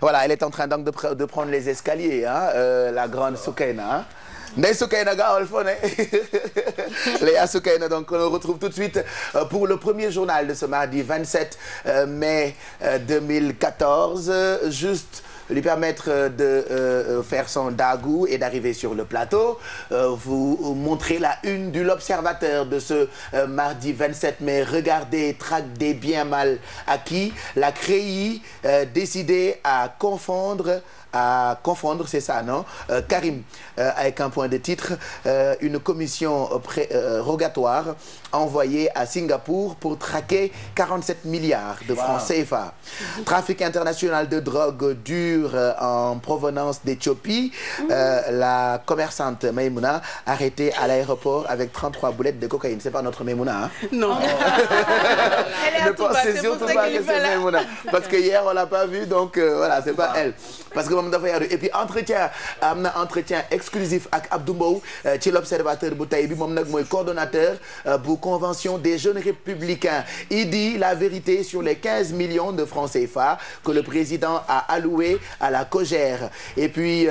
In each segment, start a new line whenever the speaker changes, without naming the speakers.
Voilà, elle est en train donc de prendre les escaliers, hein, la grande Soukeyna. Ndeye Soukeyna gaawal fo ne Léa Soukeyna, donc on le retrouve tout de suite pour le premier journal de ce mardi 27 mai 2014. Juste lui permettre de faire son dagou et d'arriver sur le plateau. Vous montrez la une de l'Observateur de ce mardi 27 mai. Regardez, traque des biens mal acquis. La CREI décidée à confondre, c'est ça, non? Karim, avec un point de titre, une commission rogatoire envoyée à Singapour pour traquer 47 milliards de francs CFA. Trafic international de drogue dure en provenance d'Éthiopie. La commerçante Maïmouna arrêtée à l'aéroport avec 33 boulettes de cocaïne. C'est pas notre Maïmouna, hein? Non. Ne pensez surtout pas que c'est Maïmouna. Parce que hier, on l'a pas vu, donc voilà, c'est pas elle. Parce que et puis entretien entretien exclusif avec Abdou Mbow ci l'Observateur bu tey bi moom nag mooy coordonnateur bu convention des jeunes républicains. Il dit la vérité sur les 15 millions de francs CFA que le président a alloués à la COJER. Et puis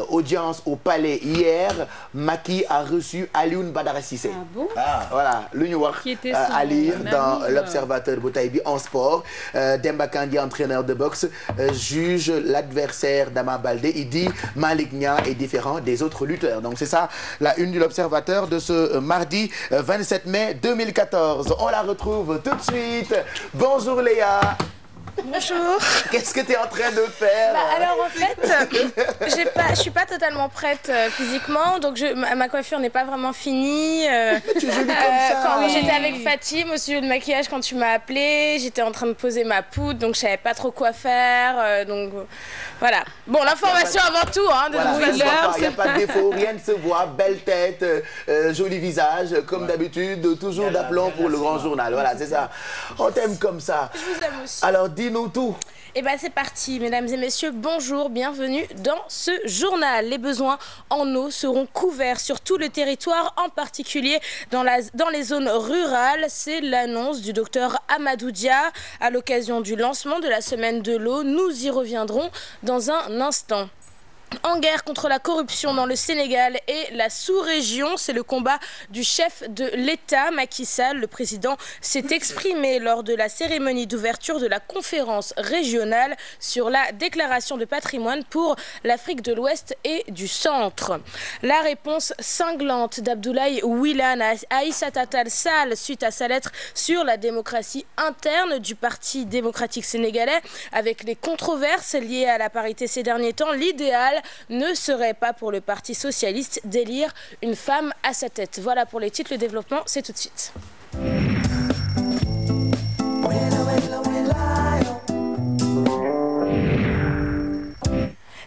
audience au palais hier, Macky a reçu Alioune Badara Cissé. Ah bon? Voilà lu ñu wax à lire dans l'Observateur bu tey bi en sport. Demba Kandji, entraîneur de boxe, juge l'adversaire d'Ama Baldé. Il dit Malick Niang est différent des autres lutteurs. Donc c'est ça la une de l'Observateur de ce mardi 27 mai 2014. On la retrouve tout de suite. Bonjour Léa.
Bonjour.
Qu'est-ce que tu es en train de faire?
Alors en fait, je suis pas totalement prête physiquement, donc ma coiffure n'est pas vraiment finie.
Tu es jolie comme ça.
Quand j'étais avec Fatim au studio de maquillage, quand tu m'as appelée, j'étais en train de poser ma poudre, donc je savais pas trop quoi faire. Donc voilà. Bon, l'information avant tout, hein.
Il n'y a pas de défaut, rien ne se voit. Belle tête, joli visage, comme d'habitude, toujours d'aplomb pour le grand journal. Voilà, c'est ça. On t'aime comme ça.
Je vous aime aussi.
Alors dis-nous tout.
Eh bien, c'est parti, mesdames et messieurs, bonjour, bienvenue dans ce journal. Les besoins en eau seront couverts sur tout le territoire, en particulier dans les zones rurales. C'est l'annonce du docteur Amadou Dia à l'occasion du lancement de la semaine de l'eau. Nous y reviendrons dans un instant. En guerre contre la corruption dans le Sénégal et la sous-région, c'est le combat du chef de l'État, Macky Sall. Le président s'est exprimé lors de la cérémonie d'ouverture de la conférence régionale sur la déclaration de patrimoine pour l'Afrique de l'Ouest et du Centre. La réponse cinglante d'Abdoulaye Wilane à Aïssata Tall Sall suite à sa lettre sur la démocratie interne du Parti démocratique sénégalais. Avec les controverses liées à la parité ces derniers temps, l'idéal ne serait pas pour le Parti socialiste d'élire une femme à sa tête. Voilà pour les titres, le développement, c'est tout de suite.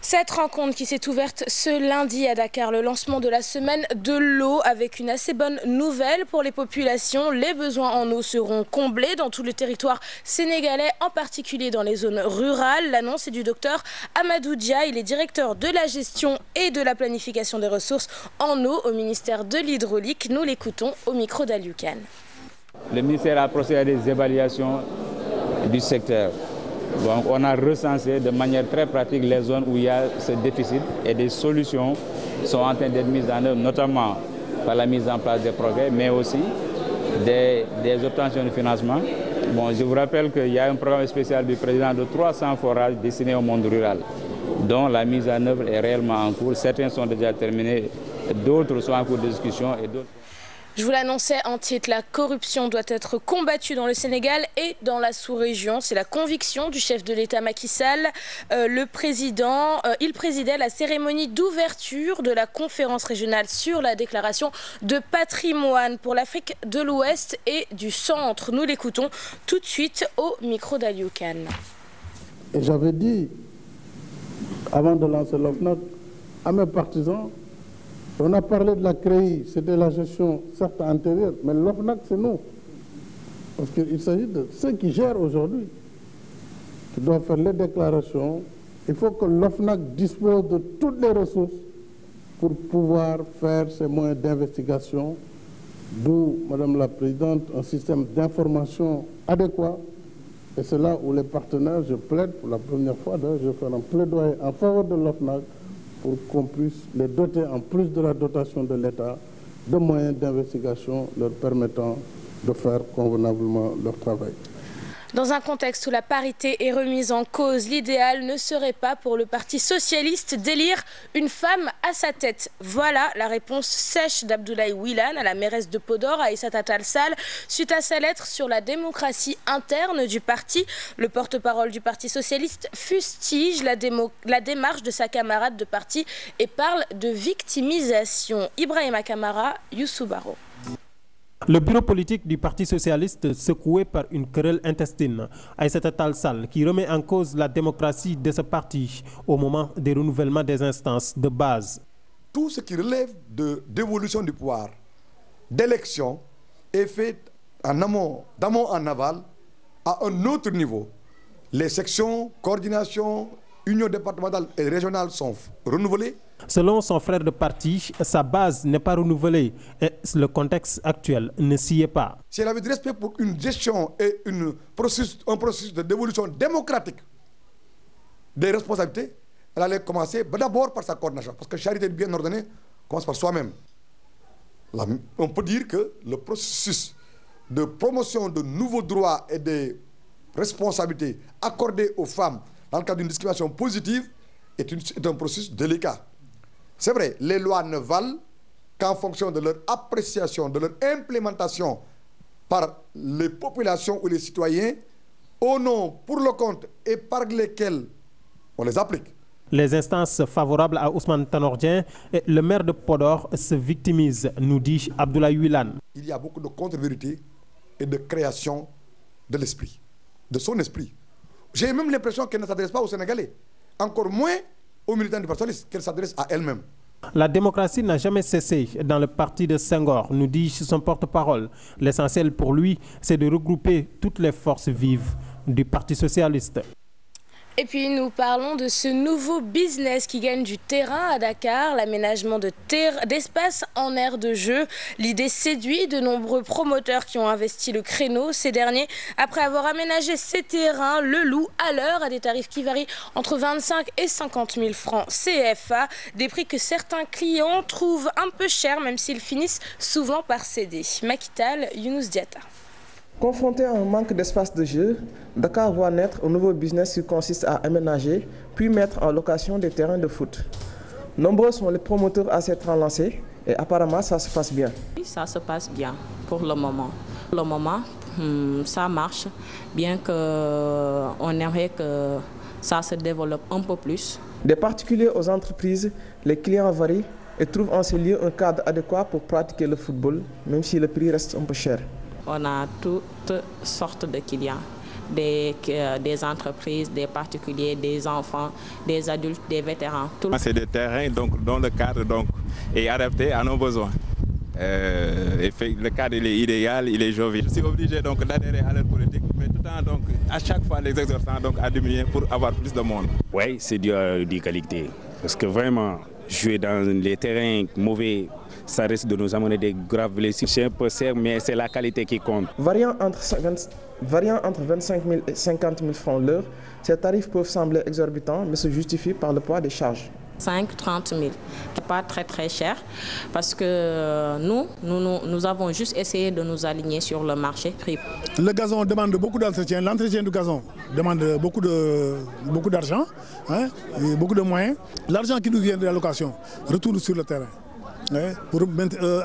Cette rencontre qui s'est ouverte ce lundi à Dakar, le lancement de la semaine de l'eau avec une assez bonne nouvelle pour les populations. Les besoins en eau seront comblés dans tout le territoire sénégalais, en particulier dans les zones rurales. L'annonce est du docteur Amadou Dia. Il est directeur de la gestion et de la planification des ressources en eau au ministère de l'Hydraulique. Nous l'écoutons au micro d'Aliou Kane.
Le ministère a procédé à des évaluations du secteur. Donc on a recensé de manière très pratique les zones où il y a ce déficit et des solutions sont en train d'être mises en œuvre, notamment par la mise en place des progrès, mais aussi des obtentions de financement. Bon, je vous rappelle qu'il y a un programme spécial du président de 300 forages destinés au monde rural, dont la mise en œuvre est réellement en cours. Certains sont déjà terminés, d'autres sont en cours de discussion et d'autres...
Je vous l'annonçais en titre, la corruption doit être combattue dans le Sénégal et dans la sous-région. C'est la conviction du chef de l'État Macky Sall. Il présidait la cérémonie d'ouverture de la conférence régionale sur la déclaration de patrimoine pour l'Afrique de l'Ouest et du Centre. Nous l'écoutons tout de suite au micro d'Aliou Kane.
Et j'avais dit, avant de lancer l'OFNAC, à mes partisans, on a parlé de la CREI, c'était la gestion certes antérieure, mais l'OFNAC c'est nous. Parce qu'il s'agit de ceux qui gèrent aujourd'hui, qui doivent faire les déclarations. Il faut que l'OFNAC dispose de toutes les ressources pour pouvoir faire ces moyens d'investigation, d'où, Madame la Présidente, un système d'information adéquat Et c'est là où les partenaires, je plaide pour la première fois, je vais faire un plaidoyer en faveur de l'OFNAC pour qu'on puisse les doter, en plus de la dotation de l'État, de moyens d'investigation leur permettant de faire convenablement leur travail.
Dans un contexte où la parité est remise en cause, l'idéal ne serait pas pour le Parti socialiste d'élire une femme à sa tête. Voilà la réponse sèche d'Abdoulaye Wilane à la mairesse de Podor, Aïssata Tall Sall, suite à sa lettre sur la démocratie interne du parti. Le porte-parole du Parti socialiste fustige la démarche de sa camarade de parti et parle de victimisation. Ibrahima Kamara, Youssou Baro.
Le bureau politique du Parti socialiste secoué par une querelle intestine. Aïssata Tall Sall qui remet en cause la démocratie de ce parti au moment des renouvellements des instances de base.
Tout ce qui relève de d'évolution du pouvoir, d'élection, est fait en amont, d'amont en aval, à un autre niveau. Les sections, coordination, union départementale et régionale sont renouvelées.
Selon son frère de parti, sa base n'est pas renouvelée et le contexte actuel ne s'y est pas.
Si elle avait du respect pour une gestion et un processus de dévolution démocratique des responsabilités, elle allait commencer d'abord par sa coordination. Parce que charité bien ordonnée commence par soi-même. On peut dire que le processus de promotion de nouveaux droits et des responsabilités accordées aux femmes dans le cadre d'une discrimination positive est un processus délicat. C'est vrai, les lois ne valent qu'en fonction de leur appréciation, de leur implémentation par les populations ou les citoyens, au nom, pour le compte et par lesquels on les applique.
Les instances favorables à Ousmane Tanor Dieng et le maire de Podor se victimisent, nous dit Abdoulaye Wilane.
Il y a beaucoup de contre-vérités et de création de l'esprit, de son esprit. J'ai même l'impression qu'elle ne s'adresse pas aux Sénégalais, encore moins aux militants du Parti socialiste, qu'elle s'adresse à elle-même.
La démocratie n'a jamais cessé dans le parti de Senghor, nous dit son porte-parole. L'essentiel pour lui, c'est de regrouper toutes les forces vives du Parti socialiste.
Et puis nous parlons de ce nouveau business qui gagne du terrain à Dakar, l'aménagement d'espaces en aire de jeu. L'idée séduit de nombreux promoteurs qui ont investi le créneau. Ces derniers, après avoir aménagé ces terrains, le louent à l'heure à des tarifs qui varient entre 25 et 50 000 francs CFA. Des prix que certains clients trouvent un peu chers, même s'ils finissent souvent par céder. Makital, Younous Diatta.
Confronté à un manque d'espace de jeu, Dakar voit naître un nouveau business qui consiste à aménager puis mettre en location des terrains de foot. Nombreux sont les promoteurs à s'être lancés et apparemment ça se passe bien.
Ça se passe bien pour le moment. Pour le moment, ça marche, bien qu'on aimerait que ça se développe un peu plus.
Des particuliers aux entreprises, les clients varient et trouvent en ce lieu un cadre adéquat pour pratiquer le football, même si le prix reste un peu cher.
On a toutes sortes de clients, des entreprises, des particuliers, des enfants, des adultes, des vétérans.
C'est des terrains dont le cadre est adapté à nos besoins. Le cadre il est idéal, il est jovial. Je suis obligé d'adhérer à leur politique, mais tout le temps à chaque fois les exhortant à diminuer pour avoir plus de monde.
Oui, c'est de qualité. Parce que vraiment, jouer dans les terrains mauvais, ça risque de nous amener des graves blessures. C'est un peu cher, mais c'est la qualité qui compte.
Variant entre 25 000 et 50 000 francs l'heure, ces tarifs peuvent sembler exorbitants, mais se justifient par le poids des charges.
5-30 000, pas très cher, parce que nous avons juste essayé de nous aligner sur le marché prix.
Le gazon demande beaucoup d'entretien. L'entretien du gazon demande beaucoup d'argent, et beaucoup de moyens. L'argent qui nous vient de la location retourne sur le terrain pour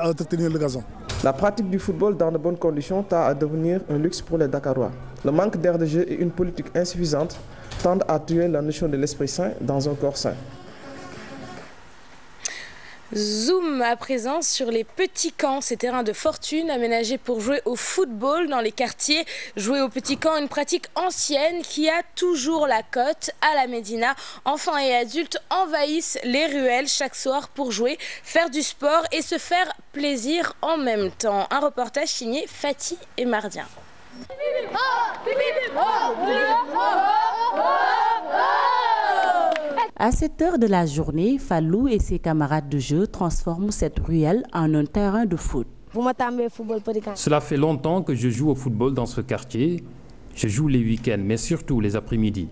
entretenir le gazon.
La pratique du football dans de bonnes conditions tend à devenir un luxe pour les Dakarois. Le manque d'air de jeu et une politique insuffisante tendent à tuer la notion de l'esprit sain dans un corps sain.
Zoom à présent sur les petits camps, ces terrains de fortune aménagés pour jouer au football dans les quartiers. Jouer au petit camp, une pratique ancienne qui a toujours la cote à la Médina. Enfants et adultes envahissent les ruelles chaque soir pour jouer, faire du sport et se faire plaisir en même temps. Un reportage signé Fatih et Mardien.
À cette heure de la journée, Fallou et ses camarades de jeu transforment cette ruelle en un terrain de foot.
Cela fait longtemps que je joue au football dans ce quartier. Je joue les week-ends, mais surtout les après-midi.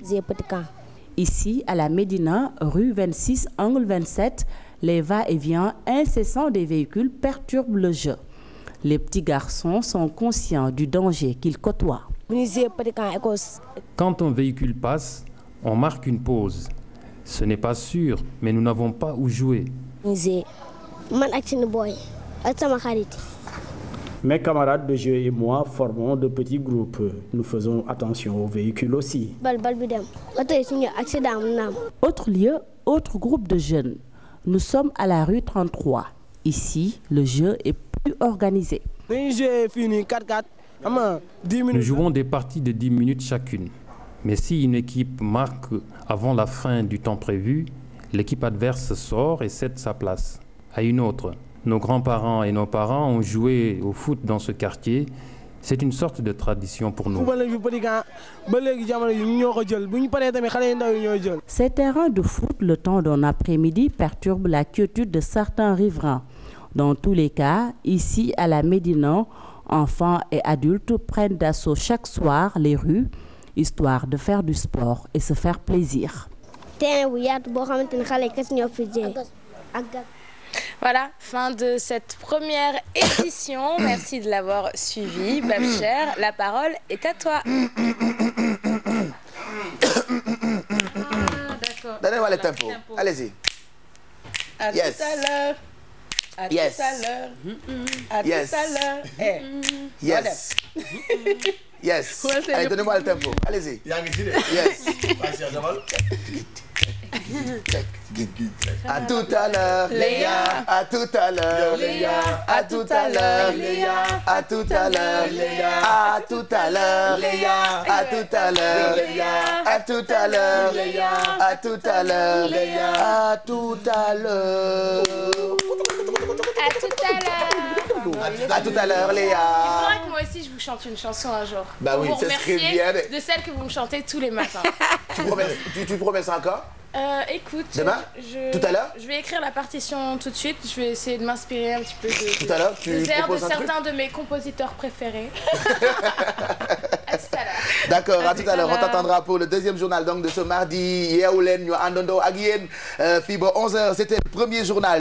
Ici, à la Médina, rue 26, angle 27, les va-et-vient incessants des véhicules perturbent le jeu. Les petits garçons sont conscients du danger qu'ils côtoient.
Quand un véhicule passe, on marque une pause. Ce n'est pas sûr, mais nous n'avons pas où jouer.
Mes camarades de jeu et moi formons de petits groupes. Nous faisons attention aux véhicules aussi.
Autre lieu, autre groupe de jeunes. Nous sommes à la rue 33. Ici, le jeu est plus organisé.
Nous jouons des parties de 10 minutes chacune. Mais si une équipe marque avant la fin du temps prévu, l'équipe adverse sort et cède sa place à une autre. Nos grands-parents et nos parents ont joué au foot dans ce quartier. C'est une sorte de tradition pour nous.
Ces terrains de foot, le temps d'un après-midi, perturbent la quiétude de certains riverains. Dans tous les cas, ici à la Médina, enfants et adultes prennent d'assaut chaque soir les rues, histoire de faire du sport et se faire plaisir.
Voilà, fin de cette première édition. Merci de l'avoir suivi. Babcher, la parole est à toi.
Donnez-moi le tempo. Allez-y.
À
Yes.
tout à l'heure. À
Yes.
tout à l'heure. À
Yes.
tout à l'heure. Eh.
Yes. Yes. Allez, donnez-moi le tempo. Allez-y. Yes. À tout à l'heure, Léa. À tout à l'heure, Léa. À tout à l'heure, Léa. À tout à l'heure, Léa. À tout à l'heure, Léa. À tout à l'heure, Léa. À tout à l'heure, Léa. À tout à l'heure, Léa. À tout à l'heure.
À tout à l'heure.
À tout à l'heure, Léa.
Il faudrait que moi aussi je vous chante une chanson un jour.
Bah oui,
pour vous
ça serait
remercier
bien.
de celle que vous me chantez tous les matins.
Tu promets ça encore?
Écoute,
demain? Tout à l'heure?
Je vais écrire la partition tout de suite. Je vais essayer de m'inspirer un petit peu
tout à l'heure, tu
des airs de
proposes un truc?
certains de mes compositeurs préférés. À tout à l'heure.
D'accord, à tout à l'heure. On t'attendra pour le deuxième journal donc de ce mardi. Yeewu leen ñu àndandoo ak yéen fii ba 11h. C'était le premier journal.